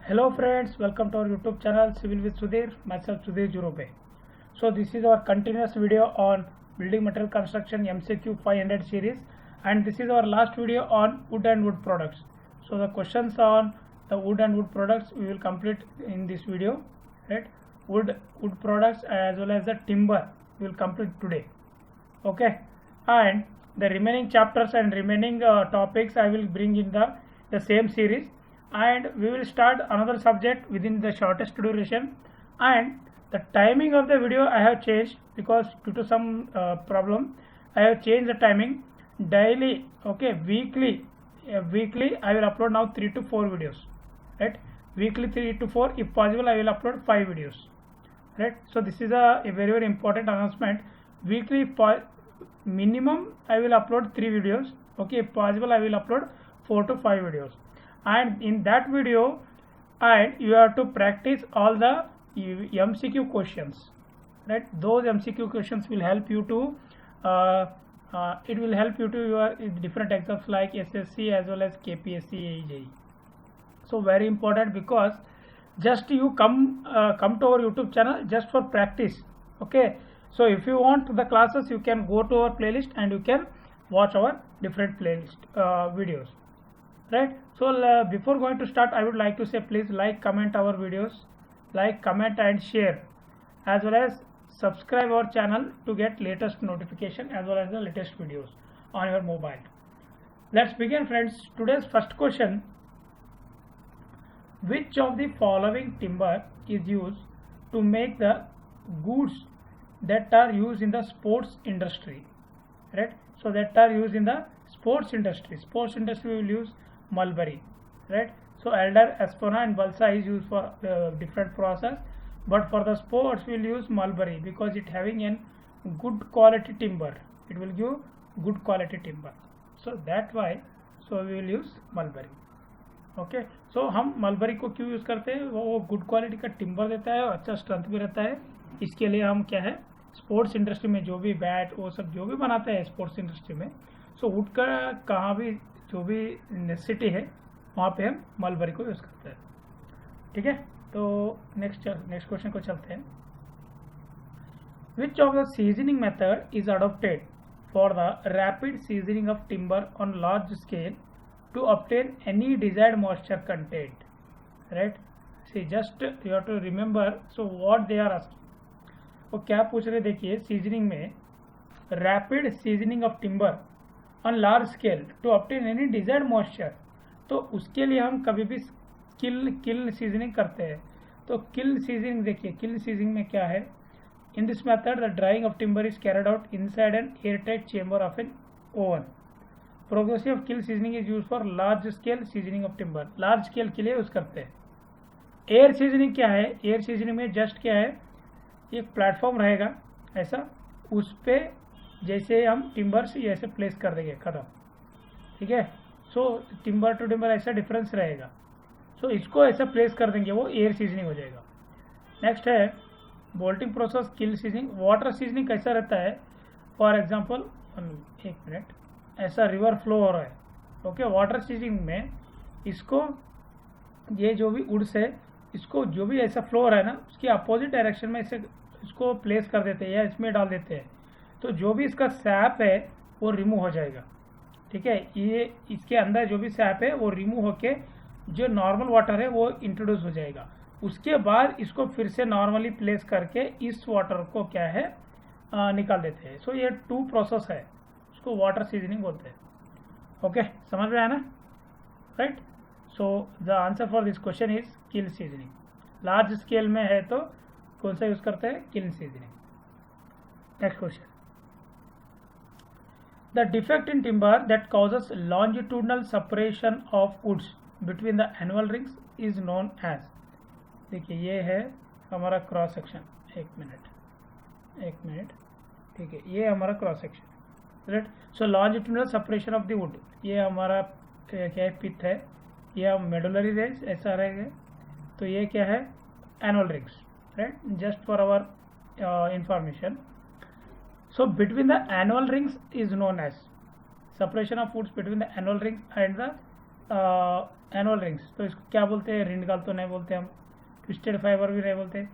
Hello friends, welcome to our YouTube channel Civil with Sudhir, myself Sudhir Jurube. So this is our continuous video on building material construction MCQ 500 series, and this is our last video on wood and wood products. So the questions on the wood and wood products we will complete in this video, right? Wood products as well as the timber we will complete today. Okay, and the remaining chapters and remaining topics I will bring in the same series, and we will start another subject within the shortest duration. And the timing of the video I have changed because due to some problem I have changed the timing. Daily, okay, weekly I will upload now 3 to 4 videos, right? Weekly 3 to 4, if possible I will upload 5 videos, right? So this is a very, very important announcement. Weekly minimum I will upload 3 videos, okay, if possible I will upload 4 to 5 videos. And in that video, and you have to practice all the MCQ questions, right? Those MCQ questions will help you to it will help you to your different exams like SSC as well as KPSC, AEJ. So very important, because just you come to our YouTube channel just for practice, okay? So if you want the classes, you can go to our playlist and you can watch our different playlist videos, right? So before going to start, I would like to say, please like, comment our videos, like, comment and share, as well as subscribe our channel to get latest notification as well as the latest videos on your mobile. Let's begin, friends. Today's first question: which of the following timber is used to make the goods that are used in the sports industry, right? So that are used in the sports industry we will use mulberry, right? So elder, espona and balsa is used for different process, but for the sports we will use mulberry because it having a good quality timber. It will give good quality timber, so that why so we will use mulberry. Okay, so हम mulberry को क्यों use करते हैं? वो good quality का timber देता है और अच्छा स्ट्रेंथ भी रहता है. इसके लिए हम क्या है, स्पोर्ट्स इंडस्ट्री में जो भी बैट वो सब जो भी बनाते हैं स्पोर्ट्स इंडस्ट्री में, सो वुड का कहाँ भी जो भी नेसेसिटी है वहाँ पे हम मलबरी को यूज़ करते हैं. ठीक है, तो नेक्स्ट क्वेश्चन को चलते हैं. विच of the seasoning method is adopted for the rapid seasoning of timber on large scale to obtain any desired moisture content, right? See, just you have to remember. So what they are asking, वो क्या पूछ रहे, देखिए, seasoning में rapid seasoning of timber on large scale to obtain any desired moisture. तो उसके लिए हम कभी भी किल सीजनिंग करते हैं. तो किल सीजनिंग, देखिए किल सीजनिंग में क्या है, in this method the drying of timber is carried out inside an airtight chamber of an oven. Progressive kiln seasoning is use for large scale seasoning of timber. Large scale के लिए use करते हैं. Air seasoning क्या है? Air seasoning में just क्या है, एक प्लेटफॉर्म रहेगा ऐसा, उस पे जैसे हम टिम्बर्स ऐसे प्लेस कर देंगे, खत्म. ठीक है, सो टिम्बर टू टिम्बर ऐसा डिफरेंस रहेगा. सो इसको ऐसा प्लेस कर देंगे, वो एयर सीजनिंग हो जाएगा. नेक्स्ट है बोल्टिंग प्रोसेस किल सीजनिंग. वाटर सीजनिंग कैसा रहता है? फॉर एग्जाम्पल, एक मिनट, ऐसा रिवर फ्लो हो रहा है, ओके. वाटर सीजनिंग में इसको, ये जो भी वुड्स है, इसको जो भी ऐसा फ्लो हो रहा है ना, उसके अपोजिट डायरेक्शन में इसे इसको प्लेस कर देते हैं या इसमें डाल देते हैं. तो जो भी इसका सैप है वो रिमूव हो जाएगा. ठीक है, ये इसके अंदर जो भी सैप है वो रिमूव होके जो नॉर्मल वाटर है वो इंट्रोड्यूस हो जाएगा. उसके बाद इसको फिर से नॉर्मली प्लेस करके इस वाटर को क्या है निकाल देते हैं. सो ये 2 प्रोसेस है, उसको वाटर सीजनिंग बोलते हैं. ओके, समझ में आया ना, right? So the answer for this question is kiln seasoning. Large scale में है तो कौन सा यूज करते हैं? Kiln seasoning. Next question, the defect in timber that causes longitudinal separation of woods between the annual rings is known as. देखिए, ये है हमारा क्रॉस सेक्शन. एक मिनट, ठीक है, ये हमारा cross section, right? So longitudinal separation of the wood, ये हमारा क्या है, पिथ है, ये मेडुलरी रेंज ऐसा रहेगा. तो ये क्या है, annual rings, right? Just for our information. So between the annual rings is known as separation of woods between the annual rings and the annual rings, तो इसको क्या बोलते हैं? रिंडगल तो नहीं बोलते हम, ट्विस्टेड फाइबर भी नहीं बोलते।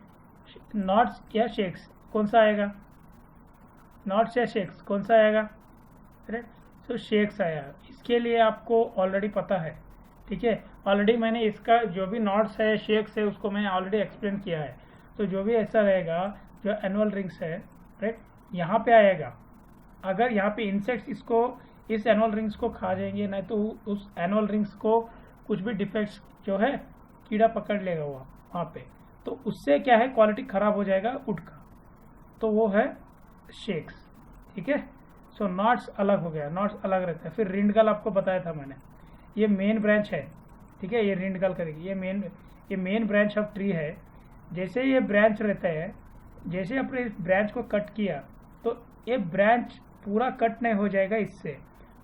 नॉट्स या शेक्स कौन सा आएगा? नॉट्स या शेक्स कौन सा आएगा? राइट, सो शेक्स आया। इसके लिए आपको ऑलरेडी पता है, ठीक है, ऑलरेडी मैंने इसका जो भी नॉट्स है शेक्स है उसको मैंने ऑलरेडी एक्सप्लेन किया है। तो जो भी ऐसा रहेगा जो एनुअल रिंग्स है, राइट, यहाँ पे आएगा। अगर यहाँ पे इंसेक्ट्स इसको इस एनुअल रिंग्स को खा जाएंगे, नहीं तो उस एनुअल रिंग्स को कुछ भी डिफेक्ट्स जो है कीड़ा पकड़ लेगा वहाँ पे, तो उससे क्या है क्वालिटी खराब हो जाएगा वुड का, तो वो है शेक्स, ठीक है। सो नॉट्स अलग हो गया, नॉट्स अलग रहता है। फिर रिंडगल आपको बताया था मैंने, ये मेन ब्रांच है, ठीक है, ये रिंडगल करेगी, ये मेन ब्रांच ऑफ ट्री है। जैसे ये ब्रांच रहता है, जैसे आपने इस ब्रांच को कट किया तो ये ब्रांच पूरा कट नहीं हो जाएगा इससे,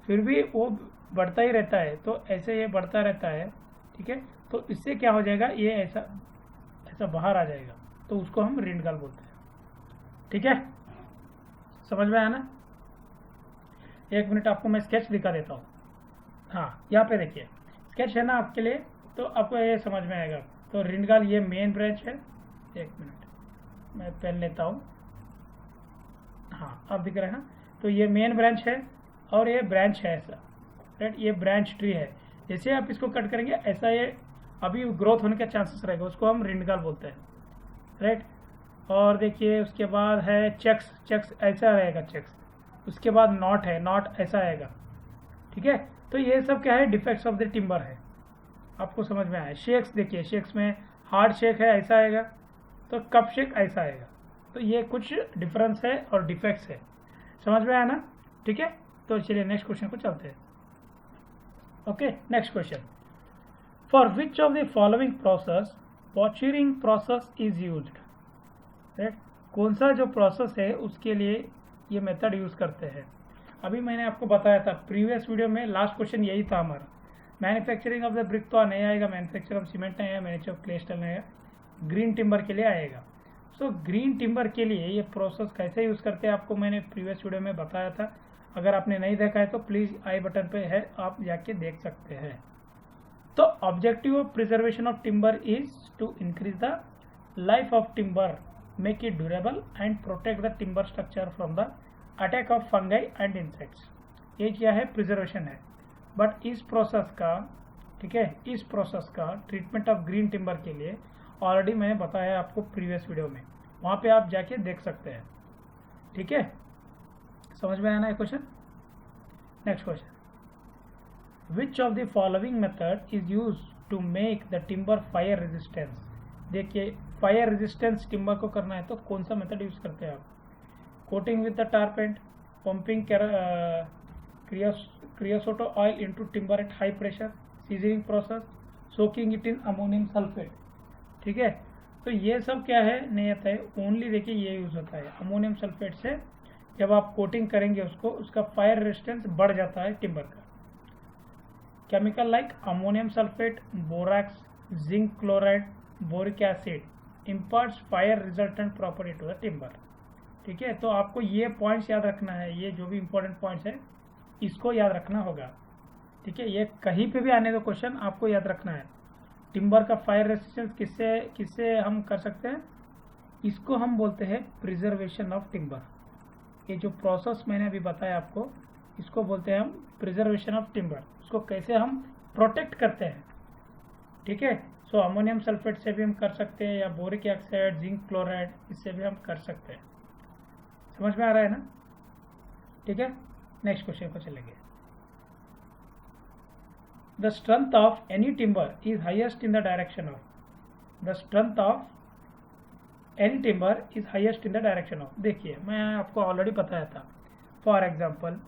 फिर भी वो बढ़ता ही रहता है, तो ऐसे ये बढ़ता रहता है, ठीक है। तो इससे क्या हो जाएगा, ये ऐसा बाहर आ जाएगा, तो उसको हम रिंडगल बोलते हैं, ठीक है। समझ में आया ना? एक मिनट आपको मैं स्केच दिखा देता हूँ। हाँ, यहाँ पे देखिए स्केच है ना आपके लिए, तो आपको ये समझ में आएगा। तो रिंडगल ये मेन ब्रांच है, एक मिनट मैं पेन लेता हूँ। हाँ, अब दिख रहा है ना? तो ये मेन ब्रांच है और ये ब्रांच है ऐसा, राइट, ये ब्रांच ट्री है। जैसे आप इसको कट करेंगे ऐसा ये अभी ग्रोथ होने का चांसेस रहेगा, उसको हम रिंडगल बोलते हैं, राइट। और देखिए उसके बाद है चेक्स, चेक्स ऐसा रहेगा चेक्स। उसके बाद नॉट है, नॉट ऐसा आएगा, ठीक है। तो ये सब क्या है, डिफेक्ट्स ऑफ द टिम्बर है, आपको समझ में आया। शेक्स देखिए, शेक्स में हार्ड शेक है ऐसा आएगा, तो कप शेक ऐसा आएगा। तो ये कुछ डिफरेंस है और डिफेक्ट्स है, समझ में आया ना? ठीक है, तो चलिए नेक्स्ट क्वेश्चन को चलते हैं। Okay, next question, for which of the following process poaching process is used, right, कौन सा जो प्रोसेस है उसके लिए ये मेथड यूज करते हैं। अभी मैंने आपको बताया था प्रीवियस वीडियो में, लास्ट क्वेश्चन यही था हमारा। मैन्युफैक्चरिंग ऑफ द ब्रिक तो नहीं आएगा, मैन्युफैक्चर ऑफ सीमेंट नहीं आएगा, मैन्युफैक्चर ऑफ क्ले स्टील नहीं आएगा, ग्रीन टिम्बर के लिए आएगा। सो ग्रीन टिम्बर के लिए ये प्रोसेस कैसे यूज करते हैं आपको मैंने प्रीवियस वीडियो में बताया था। अगर आपने नहीं देखा है तो प्लीज आई बटन पे है, आप जाके देख सकते हैं। तो objective of preservation of timber is to increase the life of timber, make it durable and protect the timber structure from the attack of fungi and insects. ये क्या है, प्रिजर्वेशन है। बट इस प्रोसेस का, ठीक है, इस प्रोसेस का ट्रीटमेंट ऑफ ग्रीन टिम्बर के लिए ऑलरेडी मैंने बताया आपको प्रीवियस वीडियो में, वहां पे आप जाके देख सकते हैं, ठीक है। समझ में आना है question? Next question, which of the following method is use to make the timber fire resistance. देखिए फायर रेजिस्टेंस टिम्बर को करना है तो कौन सा मेथड यूज करते हैं आप? Coating with the tar paint, pumping creosote oil into timber at high pressure, seasoning process, soaking it in ammonium sulphate, ठीक है। तो ये सब क्या है, नहीं आता है, ओनली देखिए ये यूज होता है अमोनियम सल्फेट से। जब आप कोटिंग करेंगे उसको, उसका फायर रेजिस्टेंस बढ़ जाता है टिम्बर का। Chemical like ammonium sulphate, borax, zinc chloride, boric acid imparts fire resultant property to the timber, ठीक है। तो आपको ये पॉइंट्स याद रखना है, ये जो भी इंपॉर्टेंट पॉइंट्स है इसको याद रखना होगा, ठीक है। ये कहीं पे भी आने का क्वेश्चन आपको याद रखना है। टिम्बर का फायर रेजिस्टेंस किससे हम कर सकते हैं? इसको हम बोलते हैं प्रिजर्वेशन ऑफ टिम्बर। ये जो प्रोसेस मैंने अभी बताया आपको, इसको बोलते हैं हम प्रिजर्वेशन ऑफ टिम्बर। इसको कैसे हम प्रोटेक्ट करते हैं, ठीक है। सो अमोनियम सल्फेट से भी हम कर सकते हैं, या बोरिक ऑक्साइड, जिंक क्लोराइड, इससे भी हम कर सकते हैं। समझ में आ रहा है ना? ठीक है, नेक्स्ट क्वेश्चन को चलेंगे। The strength of any timber is highest in the direction of, the strength of any timber is highest in the direction of. देखिए मैं आपको ऑलरेडी बताया था, फॉर एग्जांपल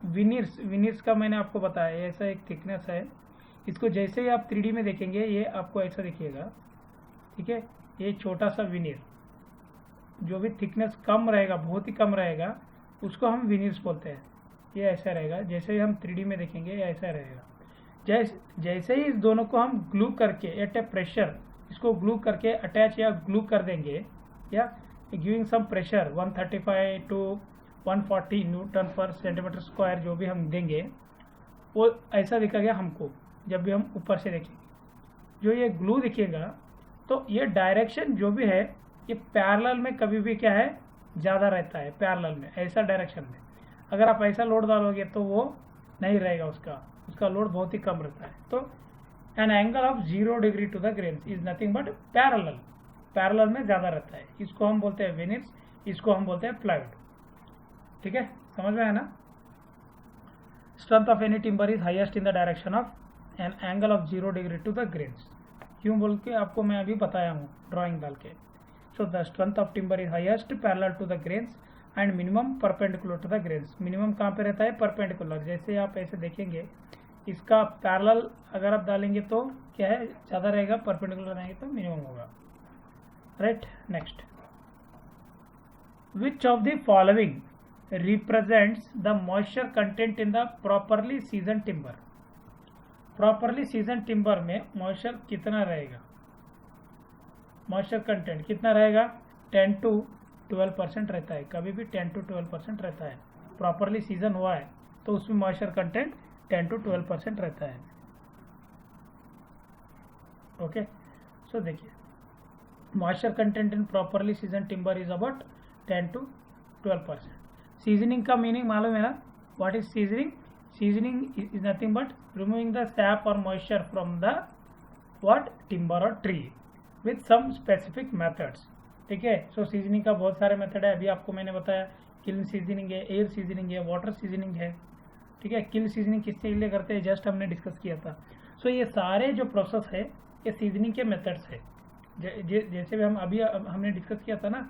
विनिर्स का मैंने आपको बताया, ऐसा एक थिकनेस है। इसको जैसे ही आप 3D में देखेंगे ये आपको ऐसा दिखेगा, ठीक है। ये छोटा सा विनिर, जो भी थिकनेस कम रहेगा, बहुत ही कम रहेगा, उसको हम विनिर्स बोलते हैं। ये ऐसा रहेगा, जैसे ही हम 3D में देखेंगे ये ऐसा रहेगा। जैसे ही इस दोनों को हम ग्लू करके एट ए प्रेशर, इसको ग्लू करके अटैच या ग्लू कर देंगे, या giving some pressure 135 to 140 newton per centimetre square जो भी हम देंगे, वो ऐसा दिखा गया हमको। जब भी हम ऊपर से देखेंगे, जो ये ग्लू दिखेगा तो ये डायरेक्शन जो भी है ये पैरेलल में कभी भी क्या है, ज़्यादा रहता है पैरेलल में, ऐसा डायरेक्शन में। अगर आप ऐसा लोड डालोगे तो वो नहीं रहेगा, उसका लोड बहुत ही कम रहता है। तो an angle of 0 degree to the grains is nothing but parallel में ज़्यादा रहता है। इसको हम बोलते हैं वेनिस, इसको हम बोलते हैं प्लाईवुड। ठीक है, समझ में है ना। Strength of any timber is highest in the direction of an angle of 0 degree to the grains. क्यों बोल के आपको मैं अभी बताया हूँ ड्राइंग डाल के। So the strength of timber is highest parallel to the grains and minimum perpendicular to the grains. Minimum कहाँ पे रहता है, परपेंडिकुलर। जैसे आप ऐसे देखेंगे, इसका पैरेलल अगर आप डालेंगे तो क्या है, ज़्यादा रहेगा, परपेंडिकुलर रहेंगे तो मिनिमम होगा। Right, next, which of the following represents the moisture content in the properly seasoned timber. Properly seasoned timber में मॉइस्चर कितना रहेगा, मॉइस्चर कंटेंट कितना रहेगा, 10 to 12% रहता है। कभी भी 10 to 12% रहता है। प्रॉपरली सीजन हुआ है तो उसमें मॉइस्चर कंटेंट 10 to 12% रहता है। ओके, सो देखिए, moisture content in properly seasoned timber is about 10 to 12%। Seasoning का मीनिंग मालूम है ना, what is seasoning? Seasoning is nothing but removing the sap और moisture from the what, timber और tree with some specific methods. ठीक है, सो seasoning का बहुत सारे मेथड है। अभी आपको मैंने बताया, किल सीजनिंग है, एयर सीजनिंग है, वाटर सीजनिंग है। ठीक है, किल सीजनिंग किसके लिए करते हैं, जस्ट हमने डिस्कस किया था। सो ये सारे जो प्रोसेस है ये सीजनिंग के मेथड्स है। जैसे भी हम अभी हमने डिस्कस किया था ना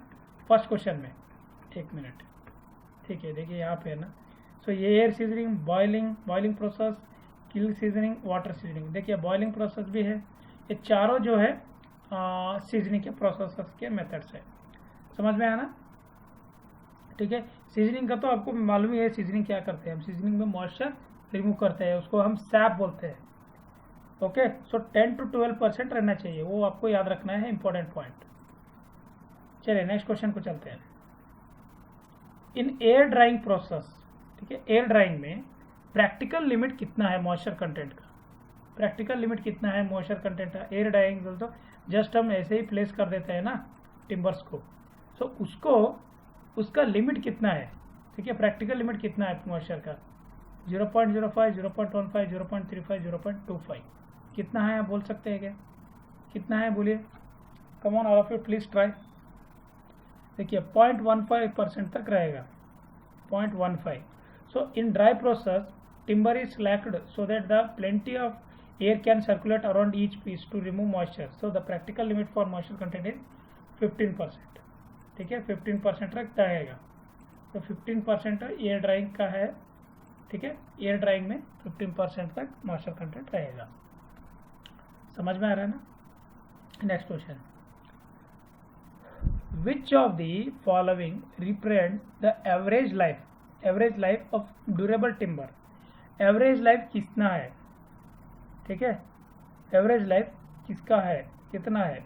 फर्स्ट क्वेश्चन में। एक मिनट, ठीक है, देखिए यहाँ पे है ना। सो ये एयर सीजनिंग, बॉइलिंग प्रोसेस, किल सीजनिंग, वाटर सीजनिंग। देखिए बॉइलिंग प्रोसेस भी है। ये चारों जो है सीजनिंग के प्रोसेस के मेथड्स है। समझ में आया ना। ठीक है, सीजनिंग का तो आपको मालूम ही है, सीजनिंग क्या करते हैं हम, सीजनिंग में मॉइस्चर रिमूव करते हैं, उसको हम सैप बोलते हैं। ओके, सो 10 to 12% रहना चाहिए, वो आपको याद रखना है, इंपॉर्टेंट पॉइंट। चलिए नेक्स्ट क्वेश्चन को चलते हैं। इन एयर ड्राइंग प्रोसेस, ठीक है, एयर ड्राइंग में प्रैक्टिकल लिमिट कितना है मॉइस्चर कंटेंट का, प्रैक्टिकल लिमिट कितना है मॉइस्चर कंटेंट का। एयर ड्राइंग बोल तो जस्ट हम ऐसे ही प्लेस कर देते हैं ना टिम्बर्स को, सो उसको उसका लिमिट कितना है। ठीक है, प्रैक्टिकल लिमिट कितना है मॉइस्चर का, 0.05, 0.15, 0.35, 0.25 कितना है, आप बोल सकते हैं क्या, कितना है, बोलिए। Come on all of you please try. देखिए 0.15% तक रहेगा, 0.15। So in dry process timber is slacked so that the plenty of air can circulate around each piece to remove moisture. So the practical limit for moisture content is 15%. ठीक है, 15% तक रहेगा। तो 15% air drying का है। ठीक है, air drying में 15% तक मॉइस्चर कंटेंट रहेगा। समझ में आ रहा है ना। Next question, which of the following represent the average life of durable timber. Average life कितना है, ठीक है, एवरेज लाइफ किसका है, कितना है,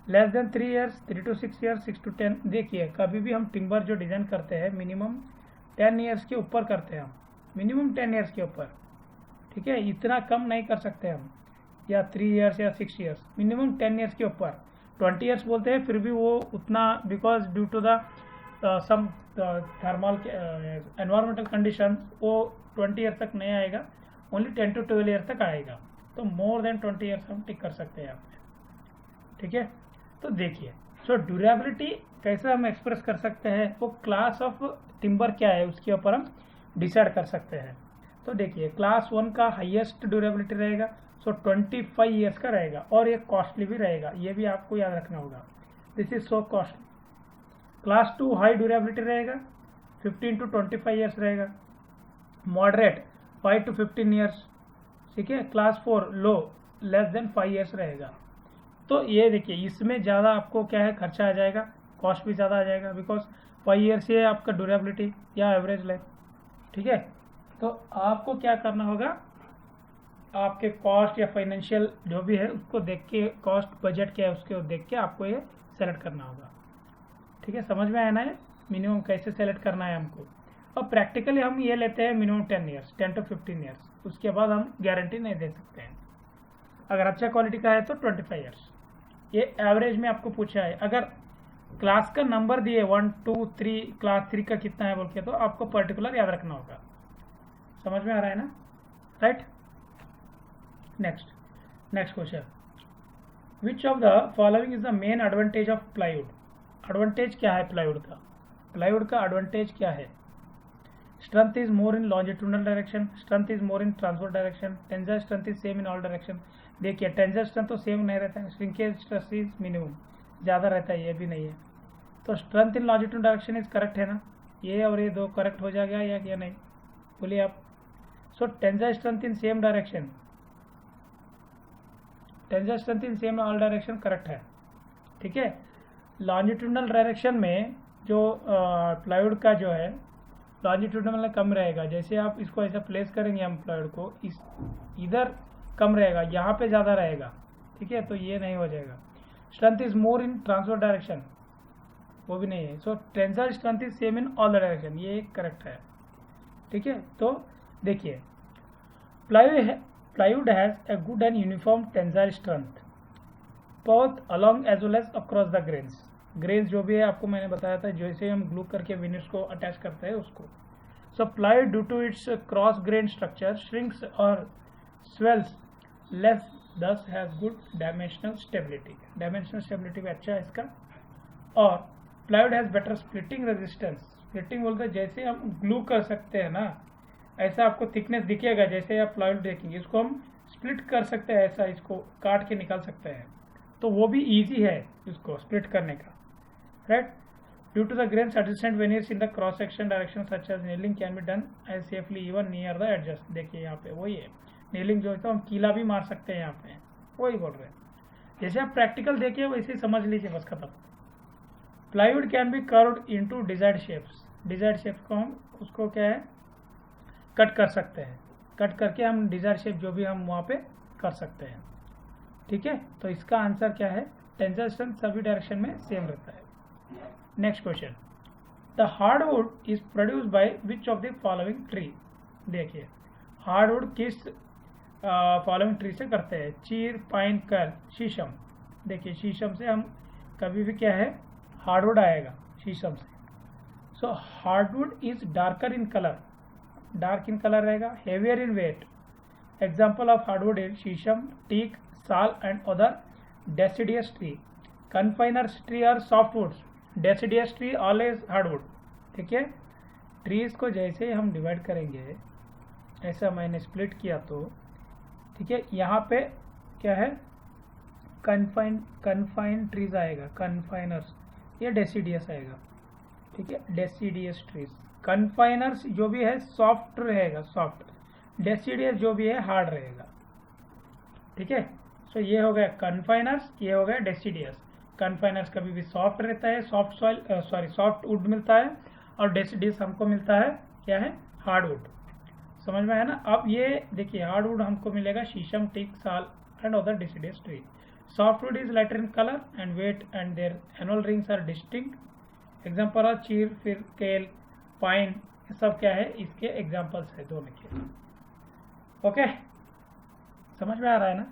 less than 3 years, 3 to 6 years, 6 to 10। देखिए कभी भी हम टिम्बर जो डिजाइन करते हैं मिनिमम 10 years के ऊपर करते हैं हम, मिनिमम 10 years के ऊपर। ठीक है, इतना कम नहीं कर सकते हम, या 3 years या 6 years, मिनिमम 10 years के ऊपर। 20 years बोलते हैं फिर भी वो उतना, because due to the some thermal environmental condition वो 20 years तक नहीं आएगा, ओनली 10 to 12 years तक आएगा। तो मोर देन 20 years हम टिक कर सकते हैं यहाँ पे। ठीक है, तो देखिए, सो ड्यूरेबिलिटी कैसे हम एक्सप्रेस कर सकते हैं, वो क्लास ऑफ टिम्बर क्या है उसके ऊपर हम डिसाइड कर सकते हैं। तो देखिए क्लास 1 का हाईएस्ट ड्यूरेबिलिटी रहेगा, सो 25 years का रहेगा, और ये कॉस्टली भी रहेगा, ये भी आपको याद रखना होगा, this is so costly. Class 2 high durability रहेगा, 15 to 25 years रहेगा। Moderate 5 to 15 years। ठीक है, क्लास 4 लो लेस देन 5 years रहेगा। तो ये देखिए इसमें ज़्यादा आपको क्या है, खर्चा आ जाएगा, कॉस्ट भी ज़्यादा आ जाएगा, बिकॉज 5 years है आपका ड्यूरेबिलिटी या एवरेज लाइफ। ठीक है, तो आपको क्या करना होगा, आपके कॉस्ट या फाइनेंशियल जो भी है उसको देख के, कॉस्ट बजट क्या है उसको देख के आपको ये सेलेक्ट करना होगा। ठीक है, समझ में आना है मिनिमम कैसे सेलेक्ट करना है हमको। और प्रैक्टिकली हम ये लेते हैं मिनिमम 10 years, 10 to 15 years। उसके बाद हम गारंटी नहीं दे सकते हैं। अगर अच्छा क्वालिटी का है तो 25 ईयर्स। ये एवरेज में आपको पूछा है। अगर क्लास का नंबर दिए 1 2 3 क्लास 3 का कितना है बोल के, तो आपको पर्टिकुलर याद रखना होगा। समझ में आ रहा है ना, right. Next question, which of the following is the main advantage of plywood. Advantage क्या है प्लाईवुड का? प्लाईवुड का एडवांटेज क्या है? Strength is more in longitudinal direction, strength is more in transverse direction, tensile strength is same in all direction. देखिए tensile strength तो same नहीं रहता है, श्रिंकेज स्ट्रेस इज मिनिमम, ज़्यादा रहता है, ये भी नहीं है। तो strength in longitudinal direction is correct है ना, ये और ये दो करेक्ट हो जाएगा या क्या नहीं, बोलिए आप। So tensile strength in same direction, tensile strength in same all direction correct है, ठीक है। लॉन्जिट्यूडनल डायरेक्शन में जो प्लाईवुड का जो है लॉन्जिट्यूडनल में कम रहेगा। जैसे आप इसको ऐसा प्लेस करेंगे हम प्लाईवुड को, इस इधर कम रहेगा, यहाँ पे ज़्यादा रहेगा, ठीक है, तो ये नहीं हो जाएगा। Strength is more in transverse direction, वो भी नहीं है। So tensile strength is same in all the direction, ये करेक्ट है, ठीक है। तो देखिए plywood has a good and uniform tensile strength both along as well as across the grains। Grains जो भी है आपको मैंने बताया था, जैसे हम ग्लू करके विनिट्स को अटैच करते हैं उसको। So plywood due to its cross grain structure shrinks और swells less, thus has good dimensional stability. Dimensional stability भी अच्छा है इसका। और plywood has better splitting resistance. Splitting बोलते हैं जैसे हम ग्लू कर सकते हैं ना, ऐसा आपको थिकनेस दिखेगा। जैसे आप प्लाईवुड देखेंगे, इसको हम स्प्लिट कर सकते हैं, ऐसा इसको काट के निकाल सकते हैं, तो वो भी इजी है इसको स्प्लिट करने का, right. Due to the grains adjacent veneers in the cross section direction such as nailing can be done as safely even near the edges. देखिए यहाँ पे वही है, नीलिंग जो है तो हम कीला भी मार सकते हैं यहाँ पे, वही बोल रहे हैं। जैसे आप प्रैक्टिकल देखिए वैसे ही समझ लीजिए, बस खत्म। Plywood can be curved into desired shapes. Desired shapes को हम उसको क्या है कट कर सकते हैं, कट करके हम डिजायर्ड शेप जो भी हम वहाँ पे कर सकते हैं, ठीक है। तो इसका आंसर क्या है, टेंसाइल स्ट्रेंथ सभी डायरेक्शन में सेम रहता है। Next question, the hardwood is produce by which of the following tree. देखिए हार्डवुड किस फॉलोइंग ट्री से करते हैं, चीर, पाइन, कर्ल, शीशम। देखिए शीशम से हम कभी भी क्या है हार्डवुड आएगा शीशम से। So hardwood is darker in colour, dark in colour रहेगा, heavier in weight. Example of hardwood is sheesham, teak, sal and other deciduous tree. Conifers tree और softwoods, deciduous tree always hardwood, ठीक है। ट्रीज को जैसे हम डिवाइड करेंगे, ऐसा मैंने स्प्लिट किया तो, ठीक है, यहाँ पे क्या है कन्फाइन ट्रीज आएगा, कन्फाइनर्स, ये डेसिडियस आएगा, ठीक है, डेसिडियस ट्रीज। कन्फाइनर्स जो भी है सॉफ्ट रहेगा, सॉफ्ट। डेसिडियस जो भी है हार्ड रहेगा, ठीक है। सो ये हो गया कन्फाइनर्स, ये हो गया डेसिडियस। कन्फाइनर्स कभी भी सॉफ्ट रहता है, सॉफ्ट सॉइल सॉफ्ट वुड मिलता है, और डेसिडियस हमको मिलता है क्या है हार्डवुड। समझ में आया ना। अब ये देखिए हार्डवुड हमको मिलेगा sheesham, teak, sal and other deciduous tree. Softwood is lighter in colour and weight and their annual rings are distinct. Example of chir, फिर केल, पाइन, ये सब क्या है इसके एग्जाम्पल्स है दोनों के। ओके, समझ में आ रहा है ना।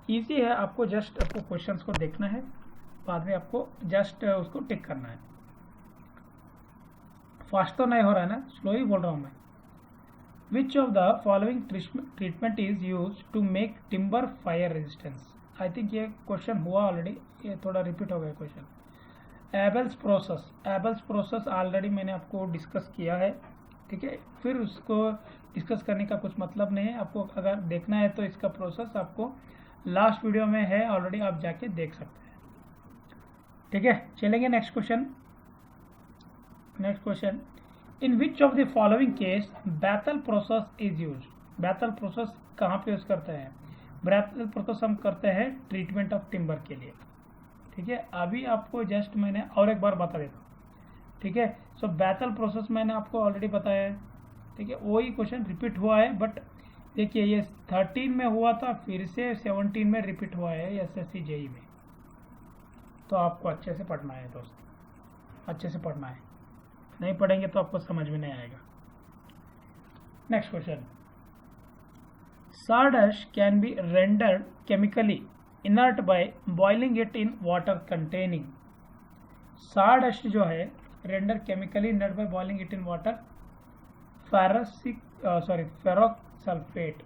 इजी है, आपको जस्ट आपको क्वेश्चंस को देखना है, बाद में आपको जस्ट उसको टिक करना है। फास्ट तो नहीं हो रहा है ना, स्लो ही बोल रहा हूँ मैं। Which of the following treatment is use to make timber fire resistance. I think ये क्वेश्चन हुआ ऑलरेडी, ये थोड़ा रिपीट हो गया question. Abel's process, Abel's process already मैंने आपको डिस्कस किया है, ठीक है। फिर उसको डिस्कस करने का कुछ मतलब नहीं है, आपको अगर देखना है तो इसका प्रोसेस आपको लास्ट वीडियो में है ऑलरेडी, आप जाके देख सकते हैं, ठीक है। चलेंगे next question. Next question, in which of the following case Bethel process is use. Bethel process कहाँ पे यूज करते हैं? बैथल प्रोसेस हम करते हैं ट्रीटमेंट ऑफ टिम्बर के लिए, ठीक है। अभी आपको जस्ट मैंने और एक बार बता देता हूँ, ठीक है। सो बैथल प्रोसेस मैंने आपको ऑलरेडी बताया है, ठीक है। वही क्वेश्चन रिपीट हुआ है, बट देखिए ये 13 में हुआ था, फिर से 17 में रिपीट हुआ है एसएससी जेई में। तो आपको अच्छे से पढ़ना है दोस्त, अच्छे से पढ़ना है, नहीं पढ़ेंगे तो आपको समझ में नहीं आएगा। Next question, sawdust can be rendered chemically inert by boiling it in water containing. sawdust जो है render chemically inert by boiling it in water, ferrous sulphate.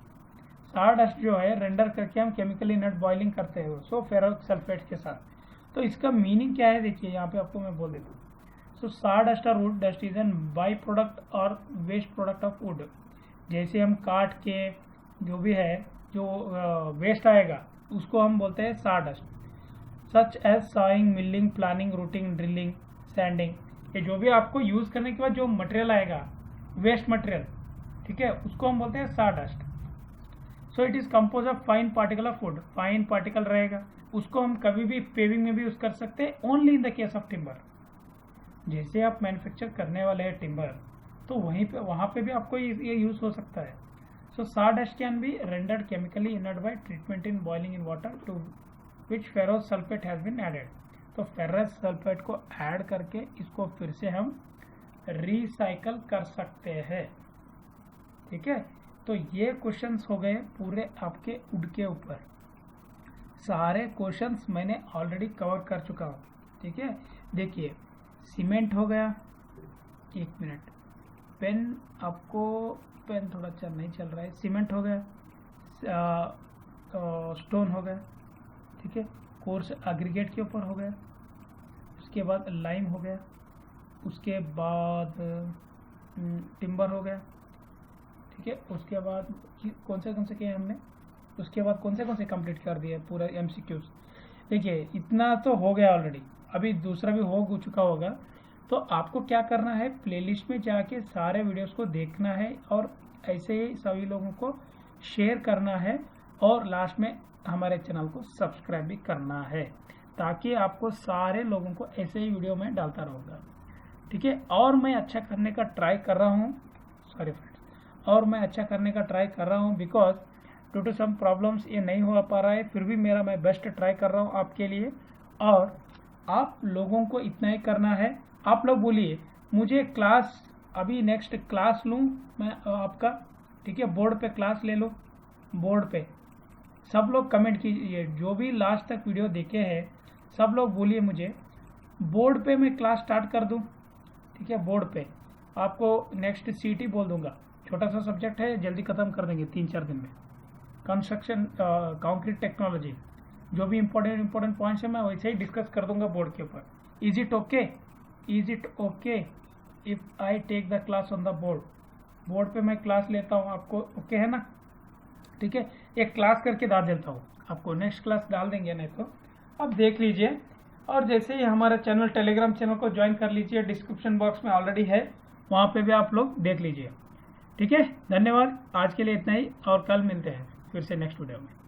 sawdust जो है रेंडर करके हम केमिकली इनर्ट बॉइलिंग करते हैं, सो फेरोक सल्फेट के साथ। तो इसका मीनिंग क्या है देखिए, यहाँ पे आपको मैं बोल देता हूँ। सो sawdust और would dust is an by product और वेस्ट प्रोडक्ट ऑफ वुड। जैसे हम काट के जो भी है, जो वेस्ट आएगा उसको हम बोलते हैं sawdust। Such as sawing, milling, planing, routing, drilling, sanding, ये जो भी आपको यूज करने के बाद जो मटेरियल आएगा, वेस्ट मटेरियल, ठीक है, उसको हम बोलते हैं sawdust। So it is compose of fine particle of would, fine particle रहेगा, उसको हम कभी भी पेविंग में भी यूज कर सकते हैं, only in the case of timber. जैसे आप मैन्युफैक्चर करने वाले हैं टिम्बर, तो वहीं पे वहां पे भी आपको ये यूज हो सकता है। So sawdust can be rendered chemically inert by treatment in boiling in water to which ferrous sulphate has been added. तो फेरस सल्फेट को ऐड करके इसको फिर से हम रिसाइकल कर सकते हैं, ठीक है। तो ये क्वेश्चंस हो गए पूरे आपके वुड के ऊपर। सारे क्वेश्चंस मैंने ऑलरेडी कवर कर चुका हूँ, ठीक है। देखिए सीमेंट हो गया, एक मिनट, पेन आपको, पेन थोड़ा नहीं चल रहा है, सीमेंट हो गया, स्टोन हो गया, ठीक है, कोर्स एग्रीगेट के ऊपर हो गया, उसके बाद लाइम हो गया, उसके बाद टिम्बर हो गया, ठीक है। उसके बाद कौन से किए हमने, उसके बाद कौन से कंप्लीट कर दिए पूरा MCQs। देखिए इतना तो हो गया ऑलरेडी, अभी दूसरा भी हो चुका होगा। तो आपको क्या करना है, प्लेलिस्ट में जाके सारे वीडियोस को देखना है और ऐसे ही सभी लोगों को शेयर करना है, और लास्ट में हमारे चैनल को सब्सक्राइब भी करना है, ताकि आपको सारे लोगों को ऐसे ही वीडियो में डालता रहूँगा, ठीक है। और मैं अच्छा करने का ट्राई कर रहा हूँ, सॉरी फ्रेंड्स, और मैं अच्छा करने का ट्राई कर रहा हूँ, because due to some problems ये नहीं हो पा रहा है, फिर भी मैं बेस्ट ट्राई कर रहा हूँ आपके लिए। और आप लोगों को इतना ही करना है, आप लोग बोलिए मुझे क्लास, अभी नेक्स्ट क्लास लूँ मैं आपका, ठीक है, बोर्ड पे क्लास ले लो, बोर्ड पे सब लोग कमेंट कीजिए, जो भी लास्ट तक वीडियो देखे हैं सब लोग बोलिए मुझे बोर्ड पे मैं क्लास स्टार्ट कर दूं, ठीक है। बोर्ड पे आपको नेक्स्ट CT बोल दूंगा, छोटा सा सब्जेक्ट है, जल्दी खत्म कर देंगे 3-4 दिन में। कंस्ट्रक्शन, कंक्रीट टेक्नोलॉजी, जो भी इंपॉर्टेंट पॉइंट्स है मैं वैसे ही डिस्कस कर दूंगा बोर्ड के ऊपर। Is it okay if I take the class on the board? Board पे मैं क्लास लेता हूँ, आपको ओके है ना, ठीक है। एक क्लास करके डाल देता हूँ आपको, नेक्स्ट क्लास डाल देंगे, नहीं तो अब देख लीजिए। और जैसे ही हमारा चैनल, टेलीग्राम चैनल को ज्वाइन कर लीजिए, डिस्क्रिप्शन बॉक्स में ऑलरेडी है, वहाँ पे भी आप लोग देख लीजिए, ठीक है। धन्यवाद, आज के लिए इतना ही, और कल मिलते हैं फिर से नेक्स्ट वीडियो में।